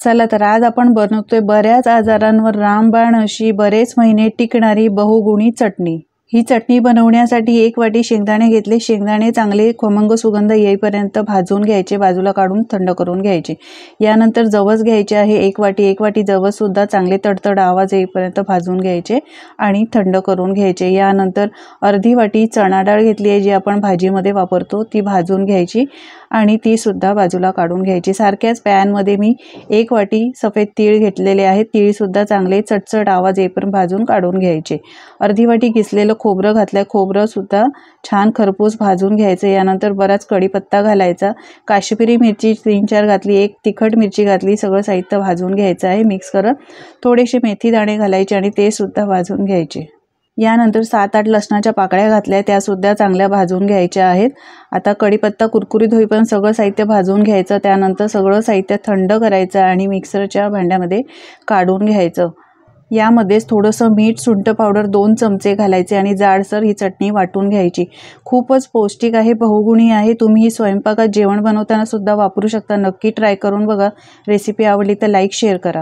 चला तर आज आपण बनवतोय बऱ्याच आजारांवर रामबाण अशी बरेच महिने टिकणारी बहुगुणी चटणी। ही चटणी बनवण्यासाठी 1 वाटी शेंगदाणे घेतले। शेंगदाणे चांगले खमंग सुगंध येईपर्यंत भाजून घ्यायचे, बाजूला काढून थंड करून घ्यायचे। यानंतर जवस घ्यायचे आहे 1 वाटी। 1 वाटी जवस सुद्धा चांगले तडतड आवाज येईपर्यंत भाजून घ्यायचे आणि थंड करून घ्यायचे। यानंतर अर्धी वाटी चणा डाळ घेतली आहे, जी आपण भाजीमध्ये वापरतो, ती भाजून घ्यायची आणि ती सुद्धा बाजूला काढून घ्यायची। सारख्याच पॅन मध्ये मी 1 वाटी सफेद तीळ घेतलेले आहेत। तीळ सुद्धा चांगले चटचट आवाज येईपर्यंत भाजून काढून घ्यायचे। अर्धी वाटी किसलेलं खोबरं घातलं, खोबरं सुद्धा छान खरपूस भाजून घ्यायचं। यानंतर बराच कढीपत्ता घालायचा, काश्मीरी मिरची 3-4 घातली, 1 तिखट मिरची घातली। सगळं साहित्य भाजून घ्यायचं आहे मिक्स करत। थोडेसे मेथी दाणे घालायचे आणि ते सुद्धा भाजून घ्यायचे। यानंतर 7-8 लसणाच्या पाकळ्या घातल्या, त्या सुद्धा चांगल्या भाजून घ्यायच्या आहेत। आता कढीपत्ता कुरकुरीत होईपर्यंत सगळं साहित्य भाजून घ्यायचं। त्यानंतर सगळं साहित्य थंड करायचं आणि मिक्सरच्या भांड्यामध्ये काढून घ्यायचं। यामध्येच थोडंसं मीठ, सुंठ पावडर 2 चमचे घालायचे आणि जाडसर ही चटणी वाटून घ्यायची। खूपच पौष्टिक आहे, बहुगुणी आहे। तुम्ही ही स्वयंपाकात जेवण बनवताना सुद्धा वापरू शकता। नक्की ट्राय करून बघा। रेसिपी आवडली तर लाईक शेअर करा।